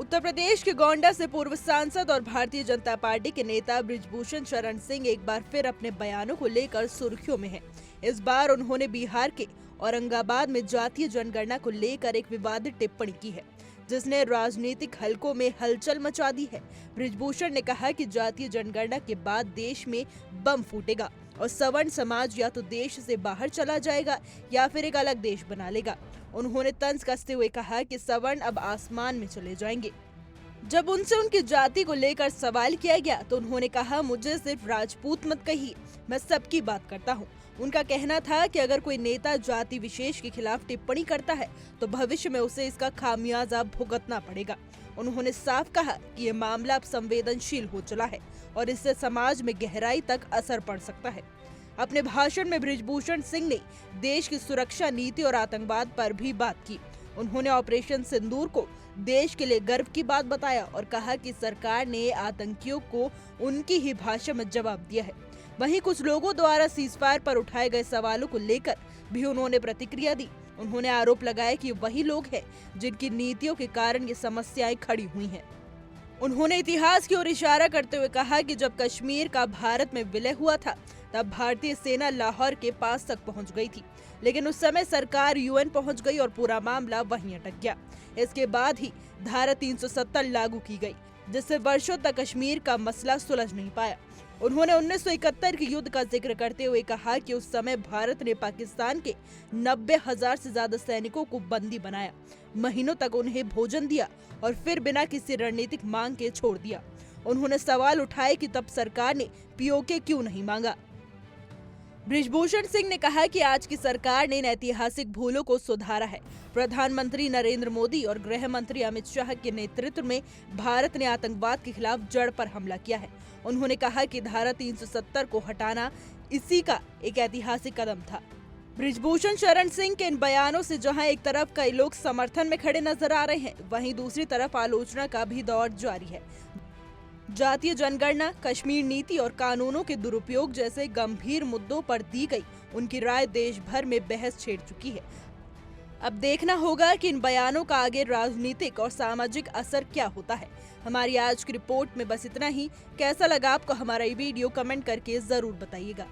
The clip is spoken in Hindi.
उत्तर प्रदेश के गोंडा से पूर्व सांसद और भारतीय जनता पार्टी के नेता बृजभूषण शरण सिंह एक बार फिर अपने बयानों को लेकर सुर्खियों में हैं। इस बार उन्होंने बिहार के औरंगाबाद में जातीय जनगणना को लेकर एक विवादित टिप्पणी की है, जिसने राजनीतिक हलकों में हलचल मचा दी है। बृजभूषण ने कहा कि जातीय जनगणना के बाद देश में बम फूटेगा और सवर्ण समाज या तो देश से बाहर चला जाएगा या फिर एक अलग देश बना लेगा। उन्होंने तंज कसते हुए कहा कि सवर्ण अब आसमान में चले जाएंगे। जब उनसे उनकी जाति को लेकर सवाल किया गया तो उन्होंने कहा, मुझे सिर्फ राजपूत मत कहिए, मैं सबकी बात करता हूँ। उनका कहना था कि अगर कोई नेता जाति विशेष के खिलाफ टिप्पणी करता है तो भविष्य में उसे इसका खामियाजा भुगतना पड़ेगा। उन्होंने साफ कहा कि ये मामला अब संवेदनशील हो चला है और इससे समाज में गहराई तक असर पड़ सकता है। अपने भाषण में बृजभूषण सिंह ने देश की सुरक्षा नीति और आतंकवाद पर भी बात की। उन्होंने ऑपरेशन सिंदूर को देश के लिए गर्व की बात बताया और कहा कि सरकार ने आतंकियों को उनकी ही भाषा में जवाब दिया है। वहीं कुछ लोगों द्वारा सीजफायर पर उठाए गए सवालों को लेकर भी उन्होंने प्रतिक्रिया दी। उन्होंने आरोप लगाया कि वही लोग हैं जिनकी नीतियों के कारण ये समस्याएं खड़ी हुई हैं। उन्होंने इतिहास की ओर इशारा करते हुए कहा कि जब कश्मीर का भारत में विलय हुआ था तब भारतीय सेना लाहौर के पास तक पहुंच गई थी, लेकिन उस समय सरकार यूएन पहुंच गई और पूरा मामला वहीं अटक गया। इसके बाद ही धारा 370 लागू की गई, जिससे वर्षों तक कश्मीर का मसला सुलझ नहीं पाया। उन्होंने 1971 के युद्ध का जिक्र करते हुए कहा कि उस समय भारत ने पाकिस्तान के 90,000 से ज्यादा सैनिकों को बंदी बनाया, महीनों तक उन्हें भोजन दिया और फिर बिना किसी रणनीतिक मांग के छोड़ दिया। उन्होंने सवाल उठाए कि तब सरकार ने पीओके क्यों नहीं मांगा। बृजभूषण सिंह ने कहा कि आज की सरकार ने इन ऐतिहासिक भूलों को सुधारा है। प्रधानमंत्री नरेंद्र मोदी और गृह मंत्री अमित शाह के नेतृत्व में भारत ने आतंकवाद के खिलाफ जड़ पर हमला किया है। उन्होंने कहा कि धारा 370 को हटाना इसी का एक ऐतिहासिक कदम था। बृजभूषण शरण सिंह के इन बयानों से जहां एक तरफ कई लोग समर्थन में खड़े नजर आ रहे हैं, वहीं दूसरी तरफ आलोचना का भी दौर जारी है। जातीय जनगणना, कश्मीर नीति और कानूनों के दुरुपयोग जैसे गंभीर मुद्दों पर दी गई उनकी राय देश भर में बहस छेड़ चुकी है। अब देखना होगा कि इन बयानों का आगे राजनीतिक और सामाजिक असर क्या होता है। हमारी आज की रिपोर्ट में बस इतना ही। कैसा लगा आपको हमारा ये वीडियो, कमेंट करके जरूर बताइएगा।